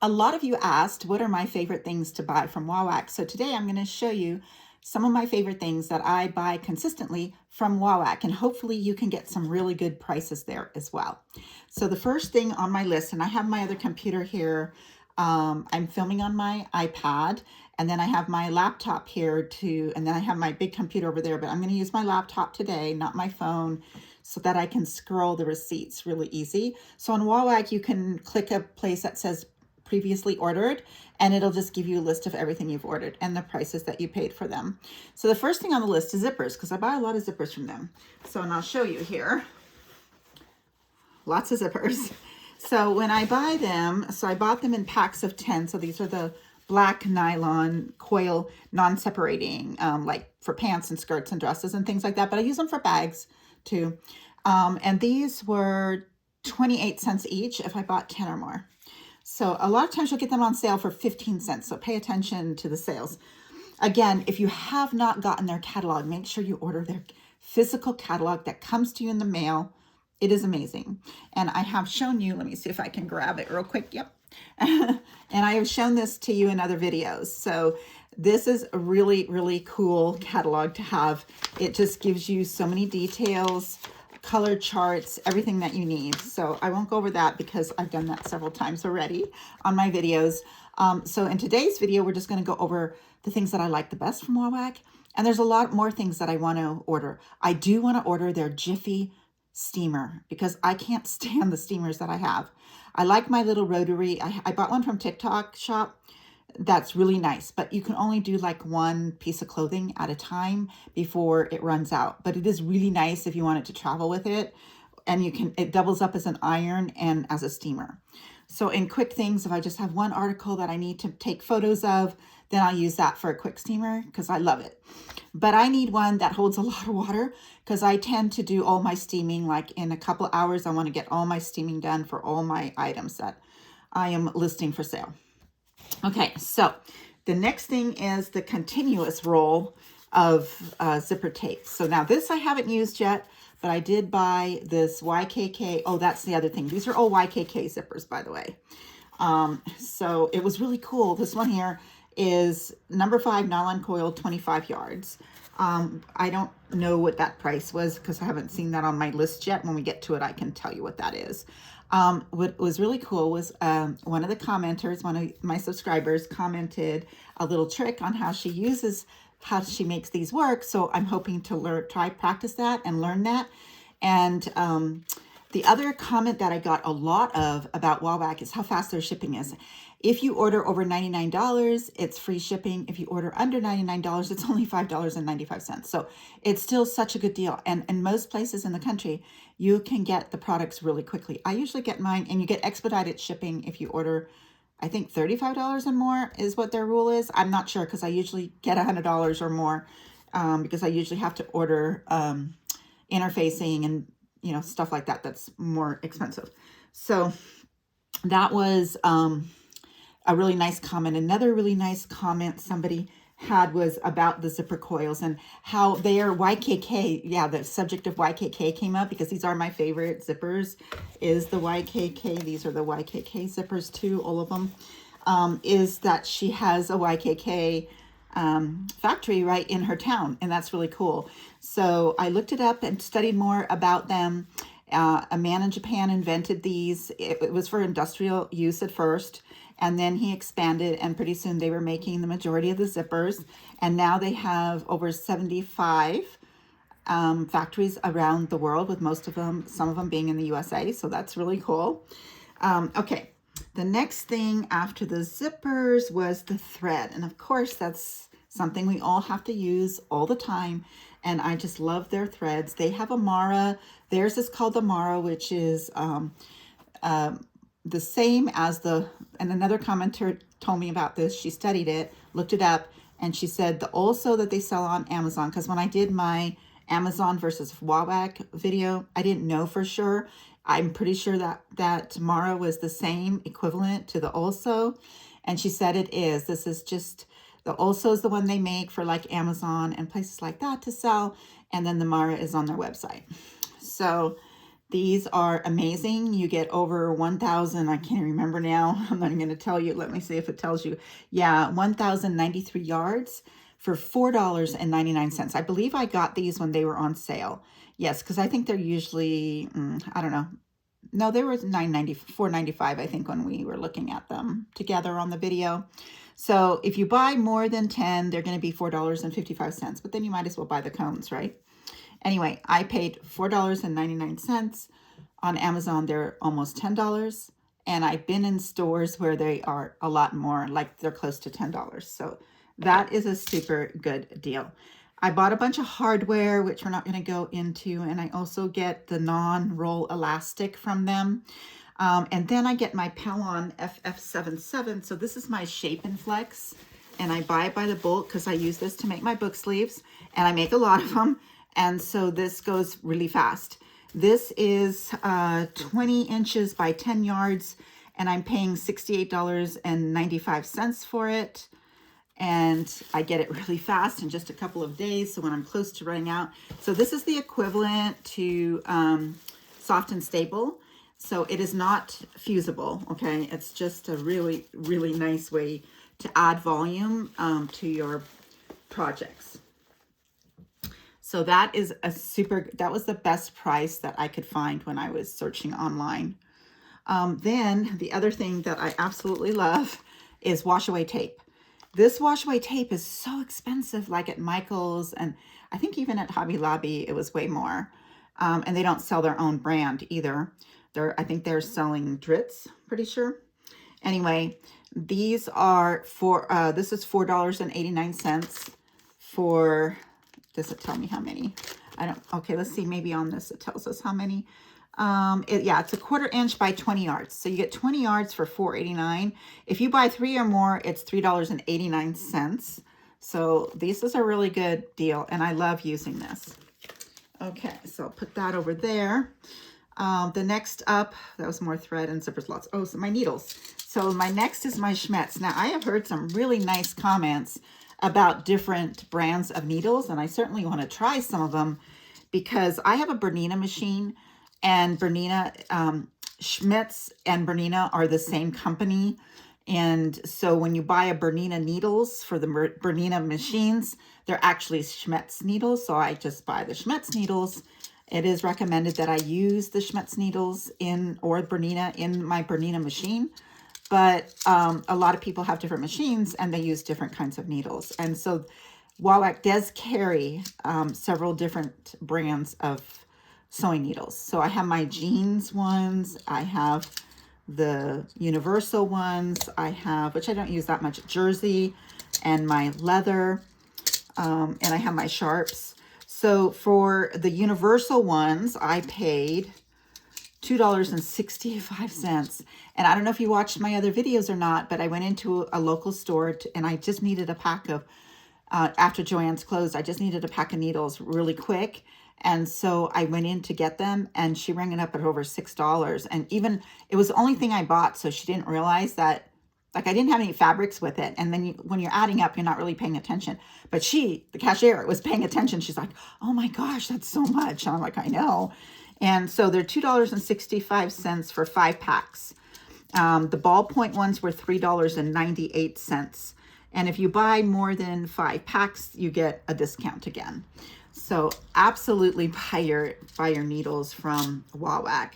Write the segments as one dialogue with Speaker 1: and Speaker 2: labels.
Speaker 1: A lot of you asked, what are my favorite things to buy from WAWAK? So today I'm going to show you some of my favorite things that I buy consistently from WAWAK, and hopefully you can get some really good prices there as well. So the first thing on my list, and I have my other computer here, I'm filming on my iPad, and then I have my laptop here too, and then I have my big computer over there, but I'm going to use my laptop today, not my phone, so that I can scroll the receipts really easy. So on WAWAK, you can click a place that says previously ordered, and it'll just give you a list of everything you've ordered and the prices that you paid for them. So the first thing on the list is zippers, because I buy a lot of zippers from them. So, and I'll show you here. Lots of zippers. So when I buy them, so I bought them in packs of 10. So these are the black nylon coil, non-separating, like for pants and skirts and dresses and things like that. But I use them for bags too. And these were 28 cents each if I bought 10 or more. So a lot of times you'll get them on sale for 15 cents. So pay attention to the sales. Again, if you have not gotten their catalog, make sure you order their physical catalog that comes to you in the mail. It is amazing. And I have shown you, let me see if I can grab it real quick. Yep. And I have shown this to you in other videos. So this is a really, really cool catalog to have. It just gives you so many details, color charts, everything that you need. So I won't go over that because I've done that several times already on my videos. So in today's video, we're just going to go over the things that I like the best from WAWAK. And there's a lot more things that I want to order. I do want to order their Jiffy steamer because I can't stand the steamers that I have. I like my little Rotary. I bought one from TikTok shop. That's really nice, but you can only do like one piece of clothing at a time before it runs out. But it is really nice if you wanted to travel with it, and it doubles up as an iron and as a steamer. So in quick things, if I just have one article that I need to take photos of, then I'll use that for a quick steamer because I love it. But I need one that holds a lot of water because I tend to do all my steaming like in a couple hours. I want to get all my steaming done for all my items that I am listing for sale. Okay, so the next thing is the continuous roll of zipper tape. So now this I haven't used yet, but I did buy this YKK. Oh, that's the other thing. These are all YKK zippers, by the way. So it was really cool. This one here is number 5 nylon coil, 25 yards. I don't know what that price was because I haven't seen that on my list yet. When we get to it, I can tell you what that is. What was really cool was one of the commenters, one of my subscribers, commented a little trick on how she makes these work. So I'm hoping to practice that and learn that. And the other comment that I got a lot of about WAWAK is how fast their shipping is. If you order over $99, it's free shipping. If you order under $99, it's only $5.95. So it's still such a good deal. And in most places in the country, you can get the products really quickly. I usually get mine, and you get expedited shipping if you order, I think $35 and more is what their rule is. I'm not sure because I usually get $100 or more because I usually have to order interfacing and stuff like that. That's more expensive. So that was a really nice comment. Another really nice comment somebody had was about the zipper coils and how they are YKK. Yeah, the subject of YKK came up because these are my favorite zippers, is the YKK. These are the YKK zippers too, all of them. Is that she has a YKK factory right in her town, and that's really cool. So I looked it up and studied more about them. A man in Japan invented these. It was for industrial use at first, and then he expanded, and pretty soon they were making the majority of the zippers. And now they have over 75 factories around the world, with most of them, some of them being in the USA. So that's really cool. Okay, the next thing after the zippers was the thread. And of course, that's something we all have to use all the time. And I just love their threads. They have a Mara. Theirs is called the Mara, which is the same as and another commenter told me about this. She studied it, looked it up, and she said the also that they sell on Amazon, because when I did my Amazon versus WAWAK video, I didn't know for sure. I'm pretty sure that Mara was the same equivalent to the also, and she said it is. This is just, the also is the one they make for like Amazon and places like that to sell, and then the Mara is on their website. So These are amazing. You get over 1,000, I can't remember now. I'm not even going to tell you. Let me see if it tells you. Yeah, 1,093 yards for $4.99. I believe I got these when they were on sale. Yes, because I think they're usually, I don't know. No, they were $4.95, I think, when we were looking at them together on the video. So if you buy more than 10, they're going to be $4.55, but then you might as well buy the cones, right? Anyway, I paid $4.99. On Amazon, they're almost $10. And I've been in stores where they are a lot more, like they're close to $10. So that is a super good deal. I bought a bunch of hardware, which we're not going to go into. And I also get the non-roll elastic from them. And then I get my Pellon FF77. So this is my Shape and Flex. And I buy it by the bulk because I use this to make my book sleeves. And I make a lot of them. And so this goes really fast. This is 20 inches by 10 yards, and I'm paying $68.95 for it. And I get it really fast in just a couple of days, so when I'm close to running out. So this is the equivalent to Soft and Stable. So it is not fusible, okay? It's just a really, really nice way to add volume to your projects. So that is that was the best price that I could find when I was searching online. Then the other thing that I absolutely love is wash away tape. This wash away tape is so expensive, like at Michael's, and I think even at Hobby Lobby, it was way more. And they don't sell their own brand either. I think they're selling Dritz, pretty sure. Anyway, these are this is $4.89 for, does it tell me how many? Okay, let's see, maybe on this it tells us how many. Yeah, it's a 1/4 inch by 20 yards. So you get 20 yards for $4.89. If you buy 3 or more, it's $3.89. So this is a really good deal, and I love using this. Okay, so I'll put that over there. The next up, that was more thread and zippers lots. Oh, so my needles. So my next is my Schmetz. Now, I have heard some really nice comments about different brands of needles, and I certainly want to try some of them because I have a Bernina machine, and Bernina, Schmetz and Bernina are the same company. And so when you buy a Bernina needles for the Bernina machines, they're actually Schmetz needles. So I just buy the Schmetz needles. It is recommended that I use the Schmetz needles or Bernina in my Bernina machine. But a lot of people have different machines and they use different kinds of needles. And so WAWAK does carry several different brands of sewing needles. So I have my jeans ones, I have the universal ones, I have, which I don't use that much, jersey, and my leather, and I have my sharps. So for the universal ones, I paid $2.65. And I don't know if you watched my other videos or not, but I went into a local store and I just needed a pack of, after Joann's closed, I just needed a pack of needles really quick. And so I went in to get them, and she rang it up at over $6. And even, it was the only thing I bought, so she didn't realize that, like, I didn't have any fabrics with it. And then when you're adding up, you're not really paying attention. But she, the cashier, was paying attention. She's like, oh my gosh, that's so much. And I'm like, I know. And so they're $2.65 for 5 packs. The ballpoint ones were $3.98. And if you buy more than 5 packs, you get a discount again. So absolutely buy your needles from WAWAK.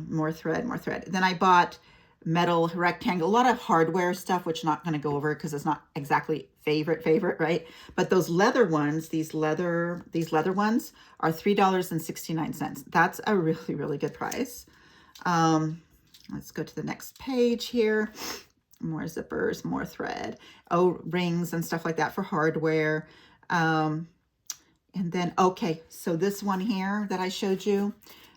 Speaker 1: More thread, more thread. Then I bought metal rectangle, a lot of hardware stuff, which I'm not going to go over because it's not exactly favorite, right? But those leather ones, these leather ones are $3.69. That's a really, really good price. Let's go to the next page here. More zippers, more thread. Oh, rings and stuff like that for hardware. And then, okay, so this one here that I showed you,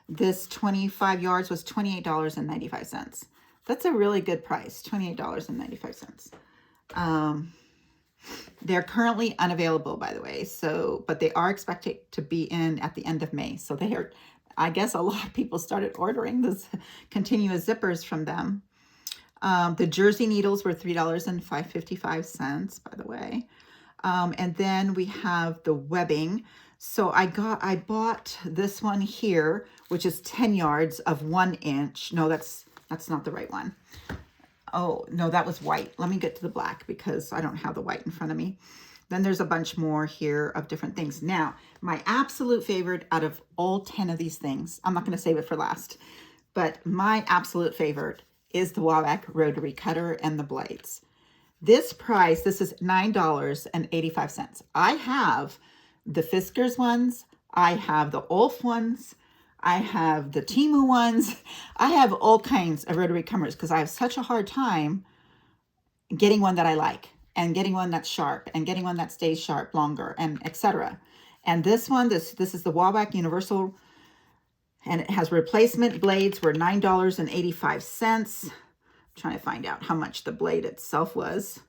Speaker 1: this 25 yards was $28.95. That's a really good price, $28.95. They're currently unavailable, by the way, so, but they are expected to be in at the end of May. So they are, I guess a lot of people started ordering this continuous zippers from them. The jersey needles were $3.55, by the way. And then we have the webbing. So I bought this one here, which is 10 yards of 1 inch. No, that's not the right one. Oh, no, that was white. Let me get to the black because I don't have the white in front of me. Then there's a bunch more here of different things. Now, my absolute favorite out of all 10 of these things, I'm not going to save it for last, but my absolute favorite is the WAWAK rotary cutter and the blades. This price, this is $9.85. I have the Fiskars ones, I have the Ulf ones, I have the Temu ones, I have all kinds of rotary cutters because I have such a hard time getting one that I like and getting one that's sharp and getting one that stays sharp longer and etc. And this one, this is the WAWAK Universal, and it has replacement blades were $9.85. Trying to find out how much the blade itself was.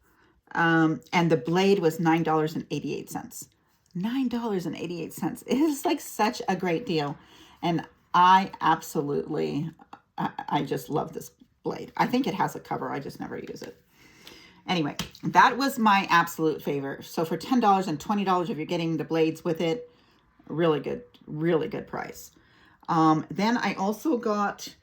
Speaker 1: And the blade was $9.88. $9.88. It is like such a great deal. And I absolutely, I just love this blade. I think it has a cover. I just never use it. Anyway, that was my absolute favorite. So for $10 and $20, if you're getting the blades with it, really good price. Then I also got,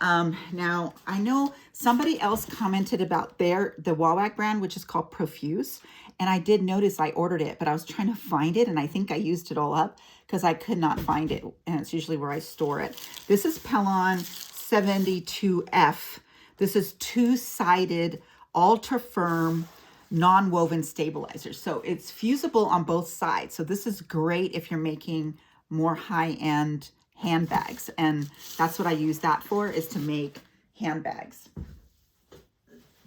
Speaker 1: now I know somebody else commented about the WAWAK brand, which is called Profuse. And I did notice I ordered it, but I was trying to find it and I think I used it all up because I could not find it. And it's usually where I store it. This is Pellon 72F. This is two-sided, ultra-firm, non-woven stabilizer. So it's fusible on both sides. So this is great if you're making more high-end handbags. And that's what I use that for, is to make handbags.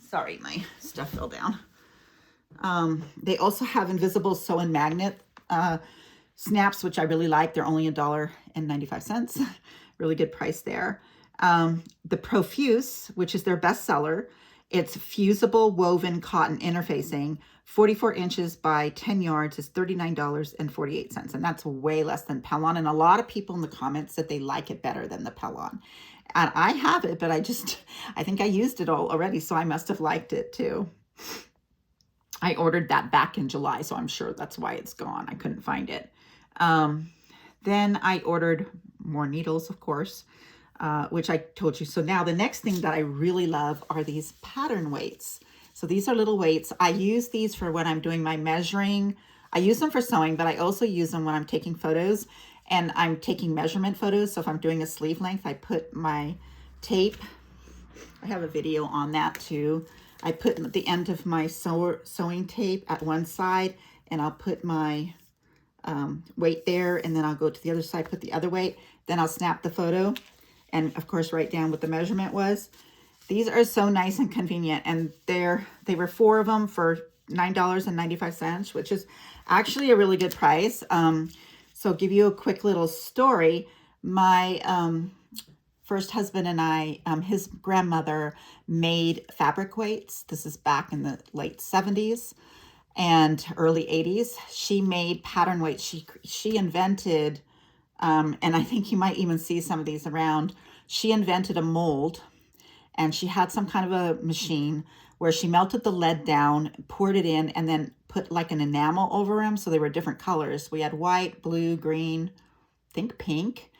Speaker 1: Sorry, my stuff fell down. They also have invisible sew and magnet snaps, which I really like. They're only $1.95. Really good price there. The Profuse, which is their best seller, it's fusible woven cotton interfacing, 44 inches by 10 yards is $39.48. And that's way less than Pellon. And a lot of people in the comments said they like it better than the Pellon. And I have it, but I think I used it all already. So I must have liked it too. I ordered that back in July, so I'm sure that's why it's gone. I couldn't find it. Then I ordered more needles, of course, which I told you. So now the next thing that I really love are these pattern weights. So these are little weights. I use these for when I'm doing my measuring. I use them for sewing, but I also use them when I'm taking photos and I'm taking measurement photos. So if I'm doing a sleeve length, I put my tape. I have a video on that too. I put the end of my sewing tape at one side and I'll put my weight there, and then I'll go to the other side, put the other weight, then I'll snap the photo and of course write down what the measurement was. These are so nice and convenient, and they were 4 of them for $9.95, which is actually a really good price. So give you a quick little story. My first husband and I, his grandmother made fabric weights. This is back in the late 70s and early 80s. She made pattern weights. She invented, and I think you might even see some of these around. She invented a mold, and she had some kind of a machine where she melted the lead down, poured it in, and then put like an enamel over them. So they were different colors. We had white, blue, green, I think pink.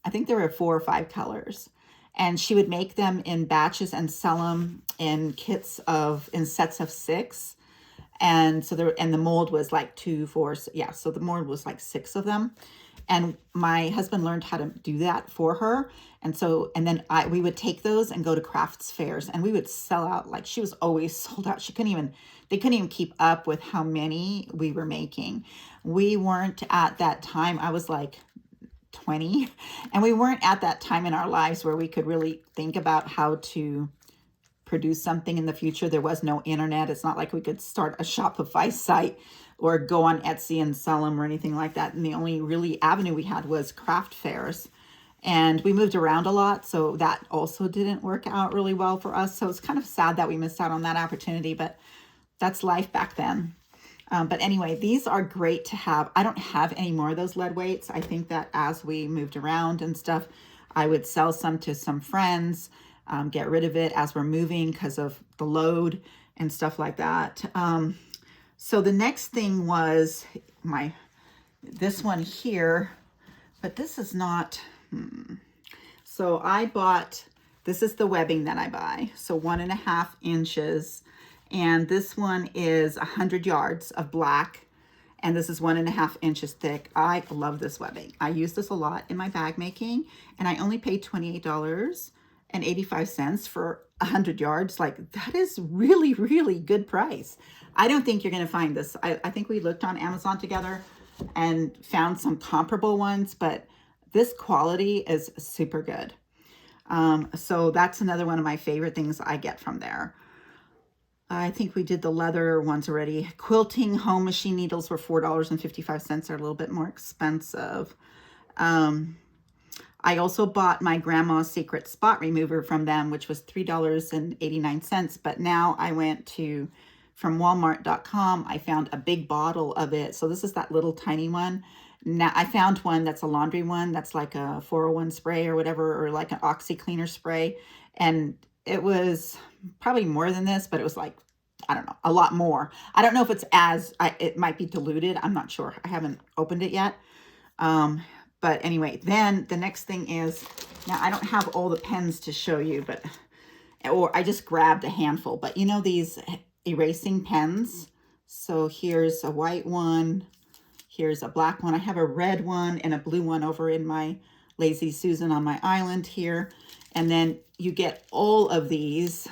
Speaker 1: I think there were 4 or 5 colors. And she would make them in batches and sell them in in sets of 6. And so the mold was like 2, 4, yeah. So the mold was like 6 of them. And my husband learned how to do that for her. And then we would take those and go to crafts fairs, and we would sell out. Like, she was always sold out. They couldn't even keep up with how many we were making. We weren't at that time. I was like 20, and we weren't at that time in our lives where we could really think about how to produce something in the future. There was no internet. It's not like we could start a Shopify site or go on Etsy and sell them or anything like that. And the only really avenue we had was craft fairs. And we moved around a lot, so that also didn't work out really well for us. So it's kind of sad that we missed out on that opportunity, but that's life back then. But anyway, these are great to have. I don't have any more of those lead weights. I think that as we moved around and stuff, I would sell some to some friends, get rid of it as we're moving because of the load and stuff like that. So the next thing was this one here, but this is not, So I bought, this is the webbing that I buy. So 1.5 inches. And this one is 100 yards of black. And this is 1.5 inches thick. I love this webbing. I use this a lot in my bag making, and I only paid $28.85 for 100 yards. Like, that is really, really good price. I don't think you're going to find this. I think we looked on Amazon together and found some comparable ones, but this quality is super good. So that's another one of my favorite things I get from there. I think we did the leather ones already. Quilting home machine needles were $4.55. They're a little bit more expensive. I also bought my grandma's secret spot remover from them, which was $3.89. But now I went to, from Walmart.com, I found a big bottle of it. So this is that little tiny one. Now I found one that's a laundry one. That's like a 401 spray or whatever, or like an oxy cleaner spray. And it was probably more than this, but it was like, I don't know, a lot more. I don't know if it's it might be diluted. I'm not sure. I haven't opened it yet. But anyway, then the next thing is, now I don't have all the pens to show you, or I just grabbed a handful, but you know, these erasing pens. So here's a white one. Here's a black one. I have a red one and a blue one over in my Lazy Susan on my island here. And then you get all of these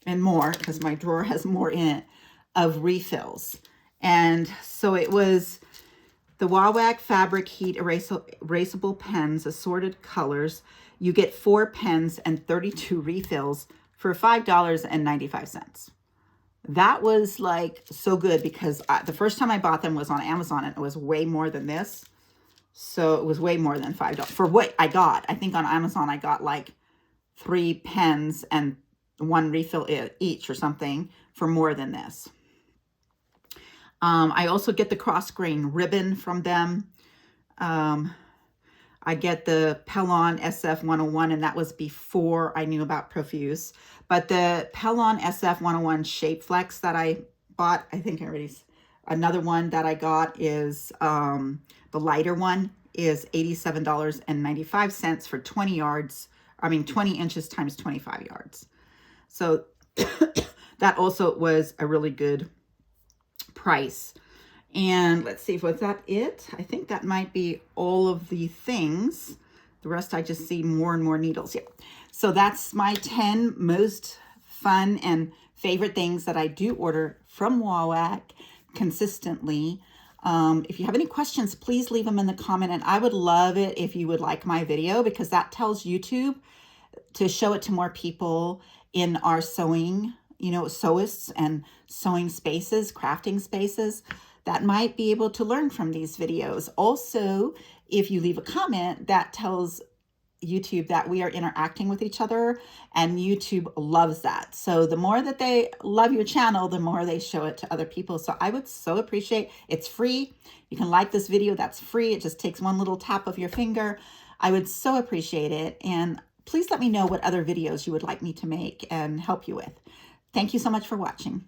Speaker 1: and more, because my drawer has more in it, of refills. And so it was the WAWAK fabric heat erasable pens, assorted colors. You get 4 pens and 32 refills for $5.95. That was like so good, because the first time I bought them was on Amazon, and it was way more than this. So it was way more than $5 for what I got. I think on Amazon I got like 3 pens and 1 refill each or something for more than this. I also get the cross grain ribbon from them. I get the Pellon SF 101, and that was before I knew about Profuse. But the Pellon SF 101 Shape Flex that I bought, I think I already, another one that I got is the lighter one is $87.95 for 20 yards. I mean, 20 inches times 25 yards. So that also was a really good price. And let's see, was that it? I think that might be all of the things. The rest, I just see more and more needles. Yeah. So that's my 10 most fun and favorite things that I do order from WAWAK consistently. If you have any questions, please leave them in the comment. And I would love it if you would like my video, because that tells YouTube to show it to more people in our sewing, you know, sewists and sewing spaces, crafting spaces that might be able to learn from these videos. Also, if you leave a comment, that tells YouTube that we are interacting with each other, and YouTube loves that. So the more that they love your channel, the more they show it to other people. So I would so appreciate, it's free. You can like this video, that's free. It just takes one little tap of your finger. I would so appreciate it. And please let me know what other videos you would like me to make and help you with. Thank you so much for watching.